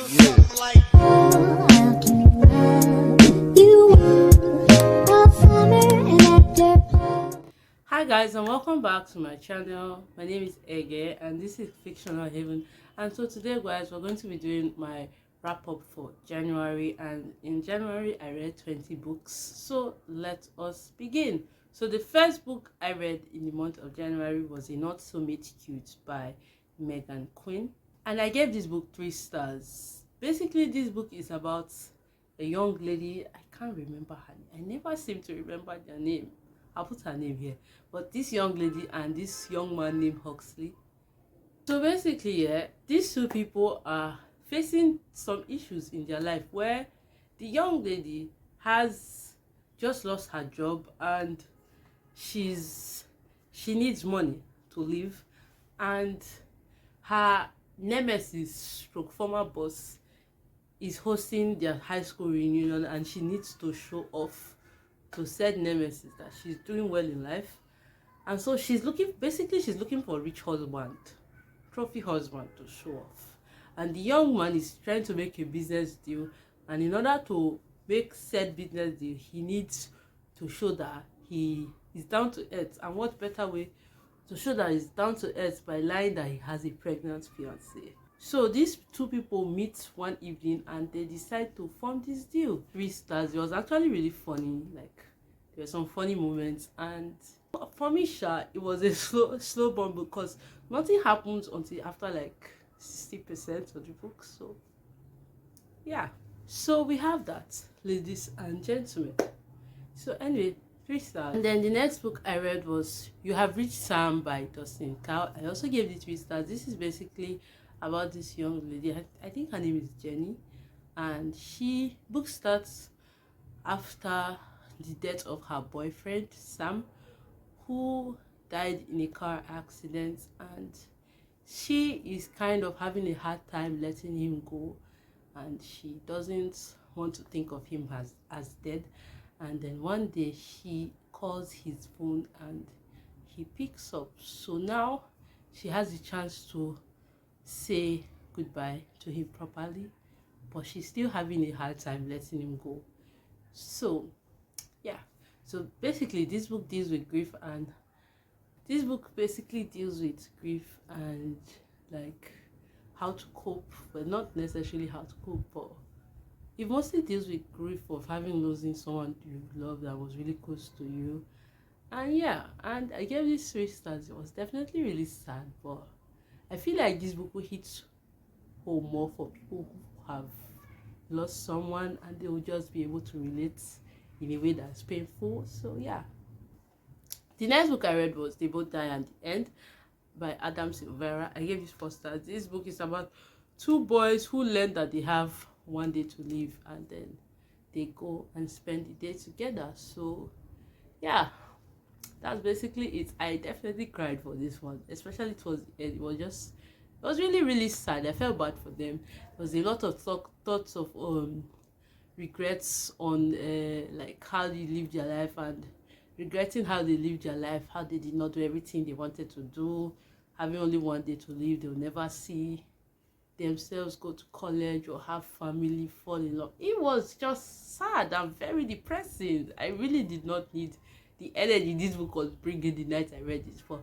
Hi guys, and welcome back to my channel. My name is Eghe and this is Fictional Heaven. And so today guys, we're going to be doing my wrap up for January, and in January I read 20 books. So let us begin. So the first book I read in the month of January was A Not So Meet Cute by Megan Quinn, and I gave this book 3 stars. Basically this book is about a young lady. I can't remember her name. I never seem to remember their name. I'll put her name here. But this young lady and this young man named Huxley. So basically, these two people are facing some issues in their life, where the young lady has just lost her job and she needs money to live, and her nemesis stroke former boss is hosting their high school reunion, and she needs to show off to said nemesis that she's doing well in life. And so she's looking for a rich husband, trophy husband to show off. And the young man is trying to make a business deal, and in order to make said business deal, he needs to show that he is down to earth. And what better way to show that he's down to earth by lying that he has a pregnant fiancée. So these two people meet one evening and they decide to form this deal. 3 stars. It was actually really funny. Like, there were some funny moments, and for me, it was a slow burn because nothing happens until after like 60% of the book. So yeah, so we have that, ladies and gentlemen. So anyway, 3 stars. And then the next book I read was You Have Reached Sam by Dustin Cow. I also gave it 3 stars. This is basically about this young lady. I think her name is Jenny, and book starts after the death of her boyfriend Sam, who died in a car accident, and she is kind of having a hard time letting him go, and she doesn't want to think of him as dead. And then one day she calls his phone and he picks up. So now she has a chance to say goodbye to him properly, but she's still having a hard time letting him go. So yeah, so basically this book deals with grief, and like how to cope, but not necessarily how to cope, but it mostly deals with grief of losing someone you love that was really close to you. And yeah, and I gave this 3 stars. It was definitely really sad, but I feel like this book will hit home more for people who have lost someone, and they will just be able to relate in a way that's painful. So yeah, the next book I read was They Both Die at the End by Silvera. I gave it 4 stars. This book is about 2 boys who learn that they have one day to live, and then they go and spend the day together. So yeah, that's basically it. I definitely cried for this one, especially towards the end. It was really, really sad. I felt bad for them. There was a lot of thoughts of regrets on like how they lived their life, and regretting how they lived their life, how they did not do everything they wanted to do, having only one day to live. They'll never see themselves go to college or have family, fall in love. It was just sad and very depressing. I really did not need the energy this book was bringing the night I read it. For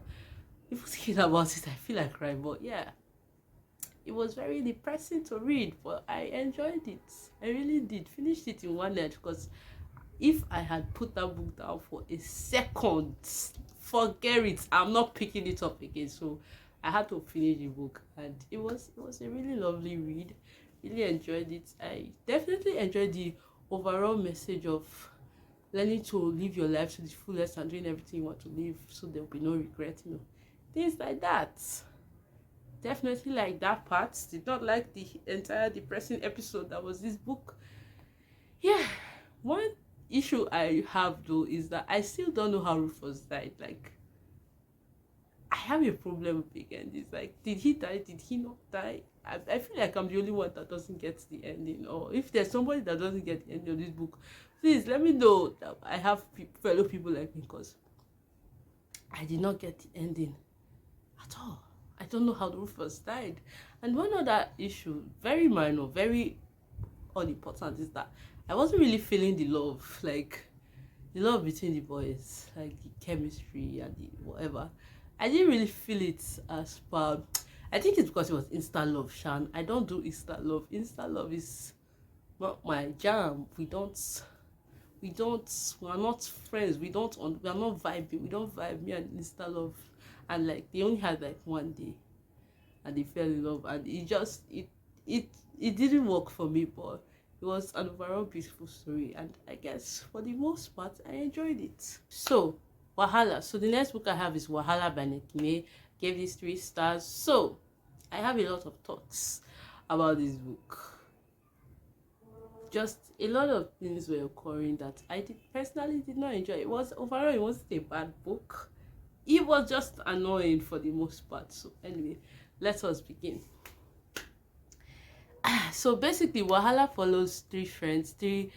even thinking about it, I feel like crying. But yeah, it was very depressing to read, but I enjoyed it. I really did. Finished it in one night, because if I had put that book down for a second, forget it. I'm not picking it up again. So I had to finish the book, and it was a really lovely read. Really enjoyed it. I definitely enjoyed the overall message of learning to live your life to the fullest and doing everything you want to live, so there'll be no regret, things like that. Definitely like that part. Did not like the entire depressing episode that was this book. Yeah, one issue I have though is that I still don't know how Rufus died. Like, I have a problem with big endings. Like, did he die? Did he not die? I feel like I'm the only one that doesn't get the ending. Or if there's somebody that doesn't get the ending of this book, please let me know that I have fellow people like me, because I did not get the ending at all. I don't know how Rufus died. And one other issue, very minor, very unimportant, is that I wasn't really feeling the love, like the love between the boys, like the chemistry and the whatever. I didn't really feel it as per. I think it's because it was Insta love, Shan. I don't do Insta love. Insta love is not my jam. We're not friends. We are not vibing. We don't vibe, me and Insta love. And like they only had like one day and they fell in love, and it didn't work for me, but it was an overall beautiful story, and I guess for the most part I enjoyed it. So Wahala. So the next book I have is Wahala by Nekime. Gave this 3 stars. So I have a lot of thoughts about this book. Just a lot of things were occurring that I personally did not enjoy. It wasn't a bad book. It was just annoying for the most part. So anyway, let us begin. So basically, Wahala follows 3 friends, 3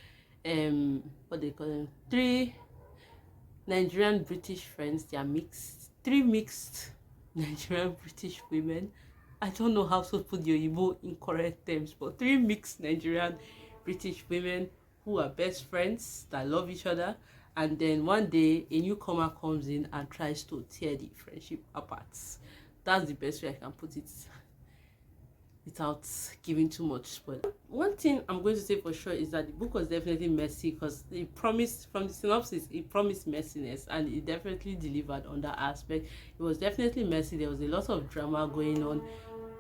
what they call them, 3 Nigerian British friends. They are mixed, 3 mixed Nigerian British women. I don't know how to put the Oyibo in correct terms, but 3 mixed Nigerian British women who are best friends that love each other. And then one day a newcomer comes in and tries to tear the friendship apart. That's the best way I can put it without giving too much spoiler. One thing I'm going to say for sure is that the book was definitely messy, because it promised, from the synopsis, it promised messiness, and it definitely delivered on that aspect. It was definitely messy. There was a lot of drama going on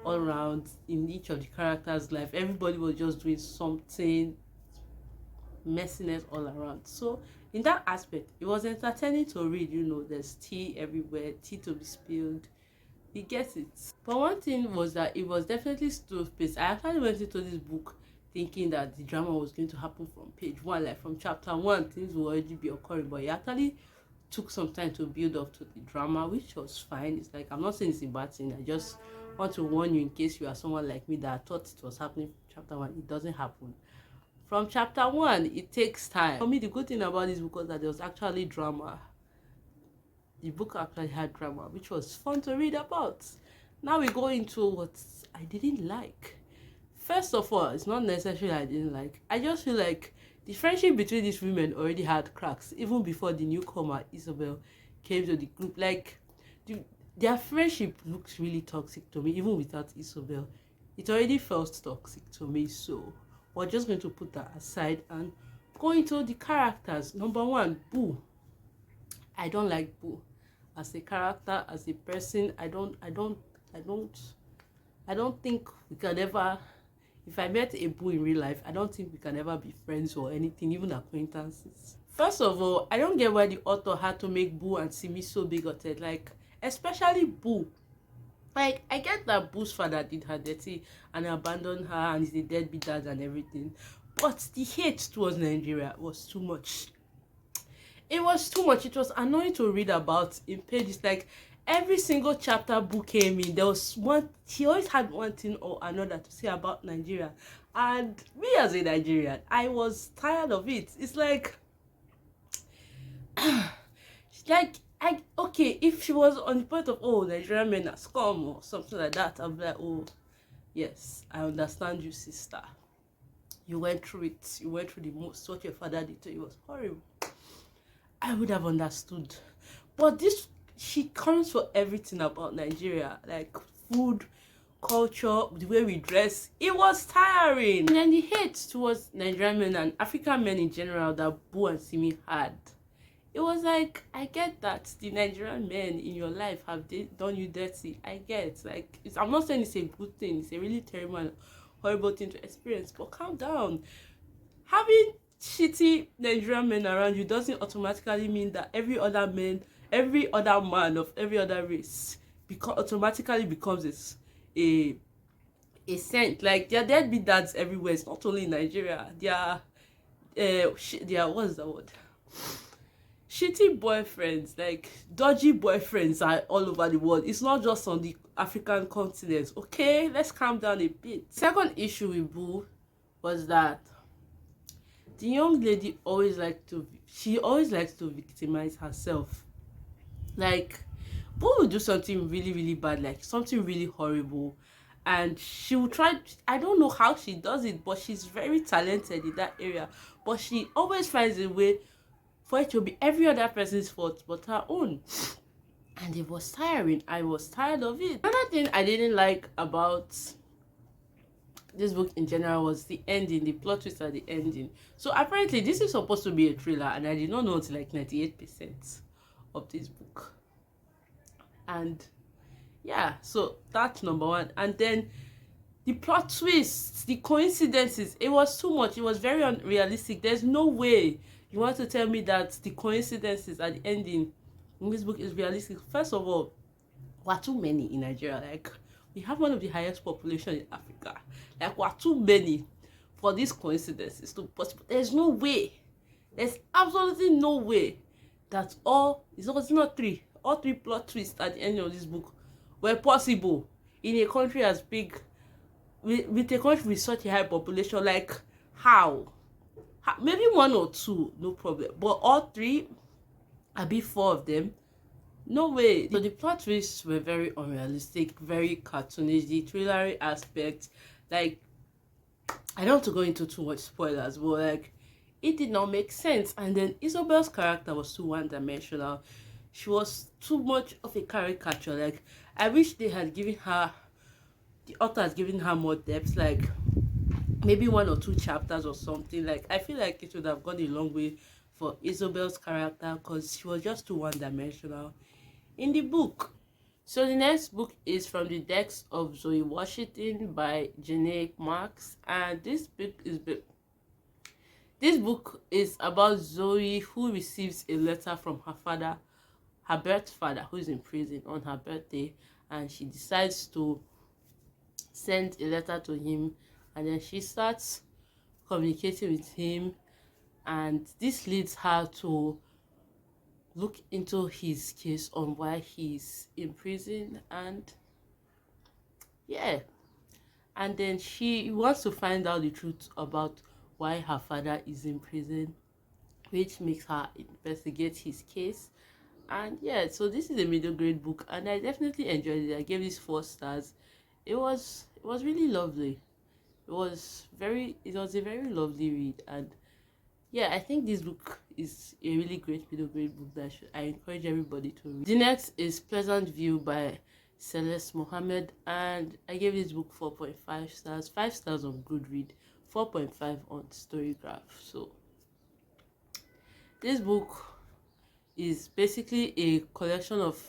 all around in each of the characters' life. Everybody was just doing something, messiness all around. So in that aspect, it was entertaining to read. There's tea everywhere, tea to be spilled. You get it. But one thing was that it was definitely slow-paced. I actually went into this book thinking that the drama was going to happen from page 1, like from chapter 1, things will already be occurring. But it actually took some time to build up to the drama, which was fine. It's like, I'm not saying it's a bad thing. I just want to warn you, in case you are someone like me that thought it was happening from chapter 1. It doesn't happen. From chapter 1, it takes time. For me, the good thing about this book was that there was actually drama. The book actually had drama, which was fun to read about. Now we go into what I didn't like. First of all, it's not necessarily I didn't like. I just feel like the friendship between these women already had cracks, even before the newcomer, Isabel, came to the group. Like, their friendship looks really toxic to me, even without Isabel. It already felt toxic to me, so we're just going to put that aside and go into the characters. Number 1, Boo. I don't like Boo. As a character, as a person, I don't think we can ever, if I met a Boo in real life, I don't think we can ever be friends or anything, even acquaintances. First of all, I don't get why the author had to make Boo and Simi so bigoted, like, especially Boo. Like, I get that Boo's father did her dirty and abandoned her and is a deadbeat dad and everything, but the hate towards Nigeria was too much. It was too much. It was annoying to read about in pages. Like, every single chapter Boo came in, there was one, he always had one thing or another to say about Nigeria. And me as a Nigerian, I was tired of it. It's like, okay, if she was on the point of, oh, Nigerian men are scum or something like that, I'd be like, oh, yes, I understand you, sister. You went through it. You went through the most. What your father did to you was horrible. I would have understood. But this, she comes for everything about Nigeria, like food, culture, the way we dress. It was tiring. And then the hate towards Nigerian men and African men in general that Boo and Simi had. It was like, I get that the Nigerian men in your life have done you dirty. I get, like, I'm not saying it's a good thing. It's a really terrible and horrible thing to experience. But calm down. Having shitty Nigerian men around you doesn't automatically mean that every other man of every other race automatically becomes a saint. Like, there are deadbeat dads everywhere. It's not only in Nigeria. What is the word? Shitty boyfriends, like dodgy boyfriends, are all over the world. It's not just on the African continent. Okay, let's calm down a bit. Second issue with Boo was that the young lady always likes to victimize herself. Like, But will do something really, really bad, like something really horrible, and she will try. I don't know how she does it, but she's very talented in that area. But she always finds a way for it to be every other person's fault but her own. And it was tiring. I was tired of it. Another thing I didn't like about this book in general was the ending, the plot twist at the ending. So apparently this is supposed to be a thriller, and I did not know until like 98% of this book. And yeah, so that's number one. And then the plot twists, the coincidences, it was too much. It was very unrealistic. There's no way you want to tell me that the coincidences at the ending in this book is realistic. First of all, we're too many in Nigeria. Like, we have one of the highest population in Africa. Like, we're too many for these coincidences to possible. There's no way. There's absolutely no way that it's not three. All three plot twists at the end of this book were possible in a country as big, with a country with such a high population. Like, how? Maybe one or two, no problem. But all three, four of them, no way. So the plot twists were very unrealistic, very cartoonish. The thrillery aspect, like, I don't want to go into too much spoilers, but like, it did not make sense. And then Isabel's character was too one-dimensional. She was too much of a caricature. Like, I wish they had given her, the author has given her more depth, like maybe one or two chapters or something. Like, I feel like it would have gone a long way for Isabel's character, because she was just too one-dimensional in the book. So the next book is From the Decks of Zoe Washington by Janae Marx, and this book is about Zoe, who receives a letter from her father, her birth father, who is in prison, on her birthday, and she decides to send a letter to him, and then she starts communicating with him, and this leads her to look into his case on why he's in prison. And yeah, and then she wants to find out the truth about why her father is in prison, which makes her investigate his case. And yeah, so this is a middle grade book, and I definitely enjoyed it. I gave this 4 stars. It was really lovely. It was a very lovely read. And yeah, I think this book is a really great middle grade book that I encourage everybody to read. The next is Pleasant View by Celeste Mohammed, and I gave this book 4.5 stars, 5 stars on Goodreads, 4.5 on Storygraph. So this book is basically a collection of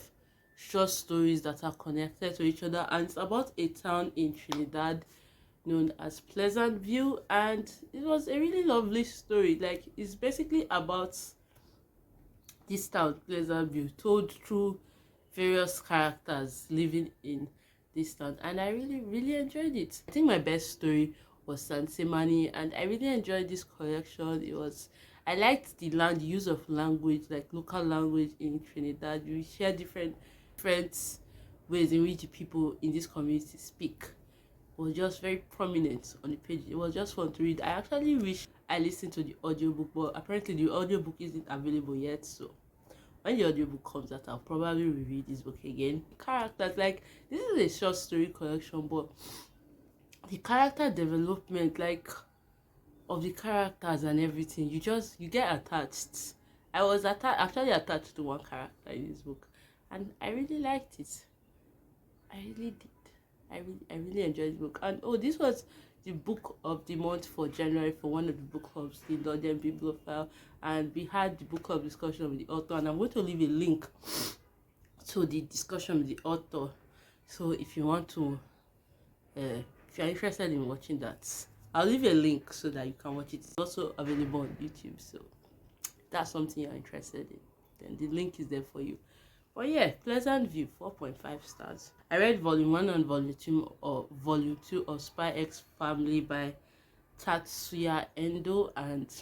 short stories that are connected to each other, and it's about a town in Trinidad known as Pleasant View, and it was a really lovely story. Like, it's basically about this town, Pleasant View, told through various characters living in this town, and I really enjoyed it. I think my best story was Sansemani, and I really enjoyed this collection. I liked the use of language, like local language in Trinidad. You share different ways in which the people in this community speak. It was just very prominent on the page. It was just fun to read. I actually wish I listened to the audiobook, but apparently the audiobook isn't available yet. So when the audiobook comes out, I'll probably reread this book again. Characters, like, this is a short story collection, but the character development, like, of the characters and everything, you get attached. I was actually attached to one character in this book, and I really liked it. I really did. I really enjoyed the book. And this was the book of the month for January for one of the book clubs, the London Bibliophile, and we had the book club discussion with the author, and I'm going to leave a link to the discussion with the author. So if you want to, if you're interested in watching that, I'll leave a link so that you can watch it. It's also available on YouTube, so if that's something you're interested in, then the link is there for you. But yeah, Pleasant View, 4.5 stars. I read volume 1 and volume 2 of Spy X Family by Tatsuya Endo, and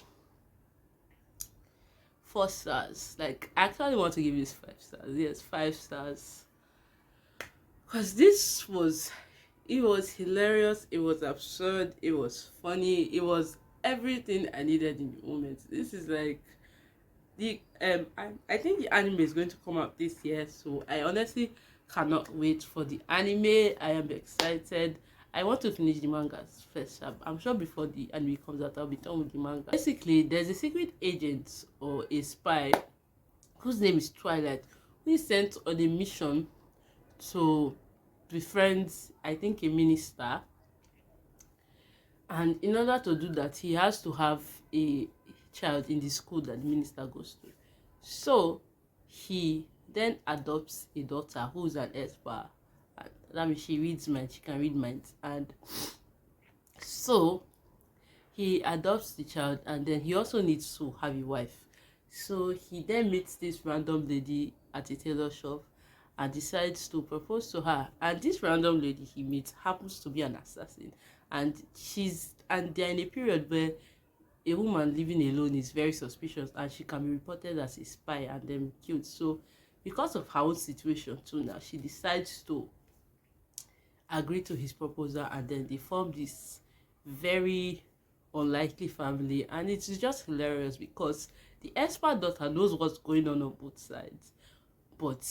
4 stars. Like, I actually want to give this 5 stars. Yes, 5 stars. Because it was hilarious, it was absurd, it was funny, it was everything I needed in the moment. This I think the anime is going to come out this year, so I honestly cannot wait for the anime. I am excited. I want to finish the mangas first. I'm sure before the anime comes out, I'll be done with the manga. Basically, there's a secret agent or a spy whose name is Twilight, who is sent on a mission to befriend, I think, a minister. And in order to do that, he has to have a child in the school that the minister goes to. So he then adopts a daughter who's an expert. That means she reads minds, she can read minds. And so he adopts the child, and then he also needs to have a wife. So he then meets this random lady at a tailor shop and decides to propose to her. And this random lady he meets happens to be an assassin. And they're in a period where a woman living alone is very suspicious, and she can be reported as a spy and then killed. So because of her own situation too now, she decides to agree to his proposal, and then they form this very unlikely family. And it's just hilarious because the expert daughter knows what's going on both sides, but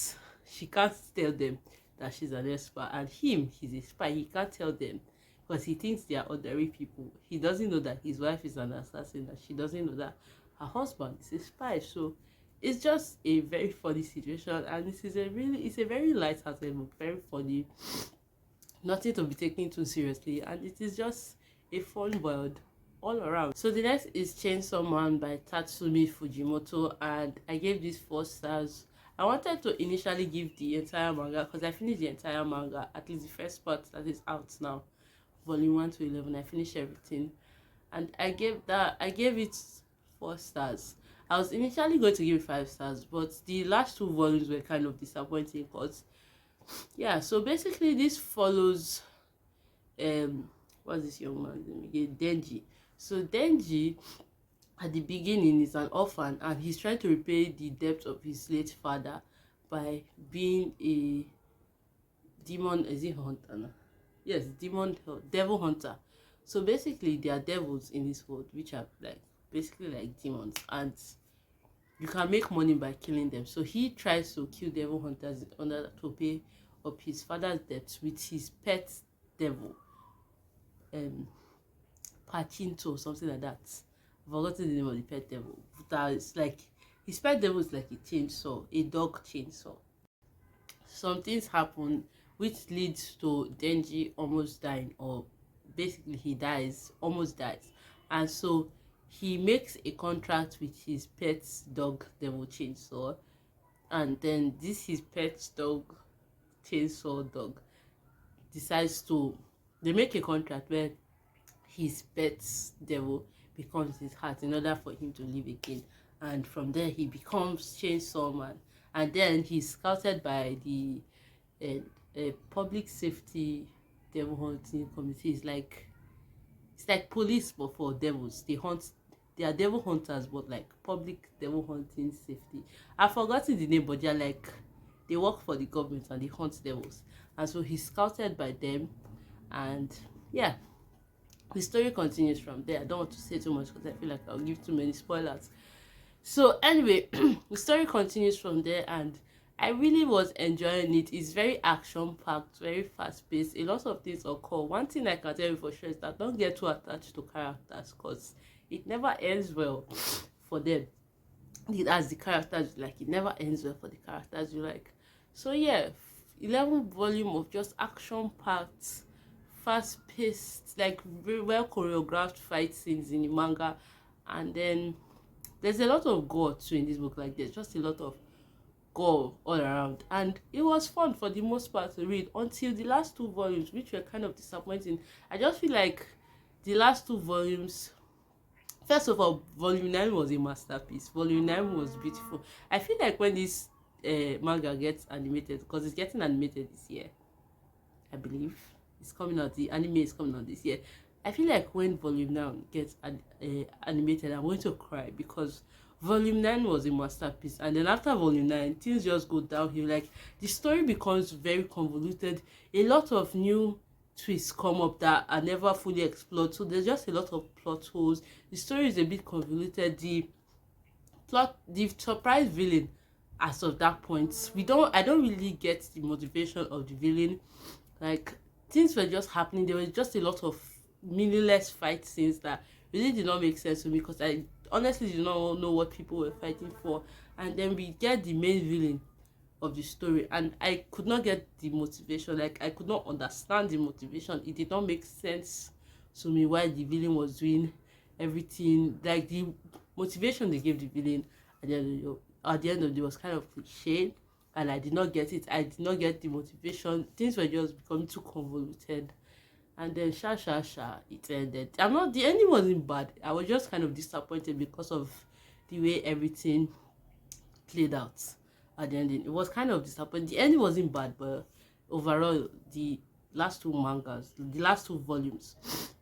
she can't tell them that she's an expert, and he's a spy. He can't tell them because he thinks they are ordinary people. He doesn't know that his wife is an assassin, that she doesn't know that her husband is a spy. So it's just a very funny situation, and it's a very light-hearted book, very funny, nothing to be taken too seriously, and it is just a fun world all around. So the next is Chainsaw Man by Tatsumi Fujimoto, and I gave this 4 stars. I wanted to initially give the entire manga because I finished the entire manga, at least the first part that is out now, volume 1 to 11. I finished everything, and I gave it 4 stars. I was initially going to give it 5 stars, but the last 2 volumes were kind of disappointing because, yeah. So basically, this follows what's this young man's name again? Denji. So Denji, at the beginning, is an orphan, and he's trying to repay the debt of his late father by being a demon. Is he hunter now? Yes, devil hunter. So basically, there are devils in this world which are basically like demons, and you can make money by killing them. So he tries to kill devil hunters in order to pay up his father's debts with his pet devil, Pachinto, something like that. I've forgotten the name of the pet devil. That is like, his pet devil is like a chainsaw, a dog chainsaw. Some things happen which leads to Denji almost dying, or basically he almost dies. And so he makes a contract with his pet dog devil chainsaw, and then his pet dog chainsaw dog decides to, they make a contract where his pet devil becomes his heart in order for him to live again. And from there he becomes Chainsaw Man, and then he's scouted by the public safety devil hunting committee. It's like police but for devils. They are devil hunters, but like public devil hunting safety. I've forgotten the name, but they work for the government and they hunt devils. And so he's scouted by them, and yeah, the story continues from there. I don't want to say too much because I feel like I'll give too many spoilers. So anyway, the story continues from there, and I really was enjoying it. It's very action-packed, very fast-paced. A lot of things occur. One thing I can tell you for sure is that don't get too attached to characters, because it never ends well for them. As the characters you like, it never ends well for the characters you like. So yeah, 11 volume of just action-packed, fast-paced, like very well choreographed fight scenes in the manga. And then there's a lot of gore too in this book. Like, there's just a lot of gore all around, and it was fun for the most part to read until the last 2 volumes, which were kind of disappointing. I just feel like the last 2 volumes, first of all, volume 9 was a masterpiece. Volume 9 was beautiful. I feel like when this manga gets animated, because it's getting animated this year, I believe it's coming out, the anime is coming out this year. I feel like when volume 9 gets animated, I'm going to cry, because volume 9 was a masterpiece, and then after volume 9, things just go downhill. Like, the story becomes very convoluted. A lot of new twists come up that are never fully explored, so there's just a lot of plot holes. The story is a bit convoluted. The the surprise villain. As of that point, I don't really get the motivation of the villain. Like, things were just happening. There was just a lot of meaningless fight scenes that really did not make sense to me, because I honestly did not know what people were fighting for. And then we get the main villain of the story, and I could not get the motivation. Like, I could not understand the motivation. It did not make sense to me why the villain was doing everything. Like, the motivation they gave the villain at the end of the day was kind of cliche, and I did not get it. I did not get the motivation. Things were just becoming too convoluted, and then it ended. The ending wasn't bad. I was just kind of disappointed because of the way everything played out at the ending. It was kind of disappointing. The ending wasn't bad, but overall, the last two volumes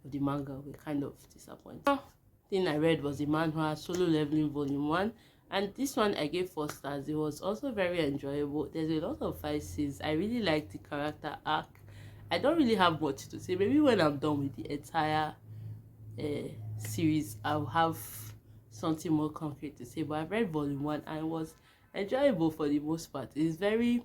of the manga were kind of disappointing. The thing I read was the manhwa Solo Leveling Volume 1, and this one I gave 4 stars. It was also very enjoyable. There's a lot of fight scenes. I really like the character arc. I don't really have much to say. Maybe when I'm done with the entire series, I'll have something more concrete to say. But I've read Volume 1 and it was enjoyable for the most part. It's very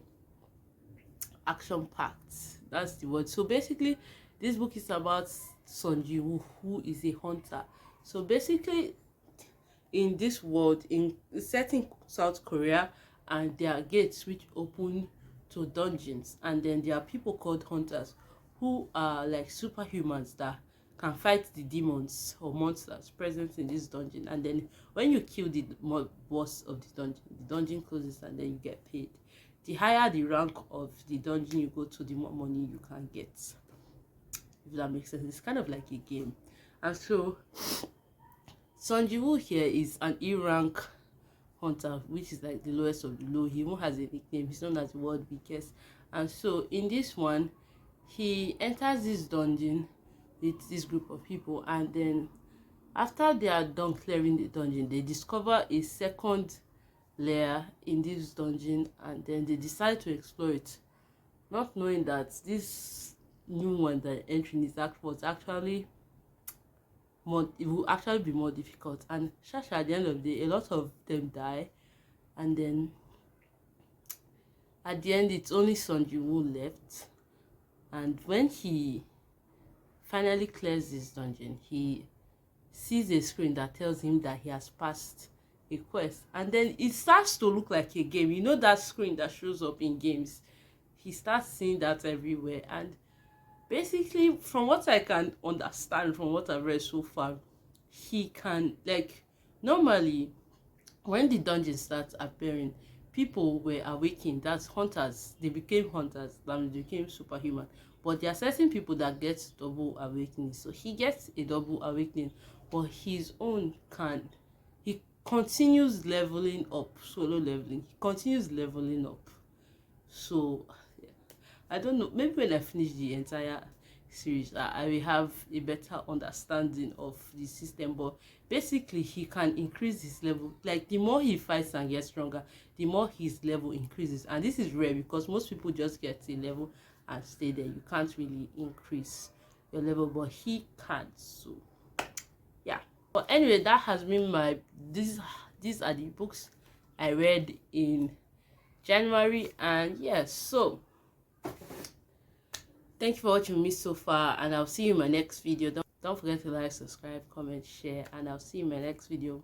action packed. That's the word. So basically, this book is about Sunji, who is a hunter. So basically, in this world, in set in South Korea, and there are gates which open to dungeons, and then there are people called hunters who are like superhumans that can fight the demons or monsters present in this dungeon. And then when you kill the boss of the dungeon closes, and then you get paid. The higher the rank of the dungeon you go to, the more money you can get, if that makes sense. It's kind of like a game. And so Sunji here is an E-rank hunter, which is like the lowest of the low. He even has a nickname. He's known as the world weakest. And so in this one, he enters this dungeon with this group of people, and then after they are done clearing the dungeon, they discover a second layer in this dungeon, and then they decide to explore it, not knowing that this new one that entering is actually it will actually be more difficult. And at the end of the day, a lot of them die, and then at the end it's only Sunji left. And when he finally clears this dungeon, he sees a screen that tells him that he has passed a quest, and then it starts to look like a game. You know that screen that shows up in games? He starts seeing that everywhere. And basically, from what I can understand from what I've read so far, he can, like, normally when the dungeon starts appearing, people were awakened. That's hunters. They became hunters, and they became superhuman. But there are certain people that get double awakening. So he gets a double awakening, but his own he continues leveling up, solo leveling. He continues leveling up. So yeah. I don't know, maybe when I finish the entire series, I will have a better understanding of the system. But basically, he can increase his level. Like, the more he fights and gets stronger, the more his level increases. And this is rare, because most people just get a level and stay there. You can't really increase your level, but he can. So yeah. But anyway, that has been these are the books I read in January. And yes, so thank you for watching me so far, and I'll see you in my next video. Don't forget to like, subscribe, comment, share, and I'll see you in my next video.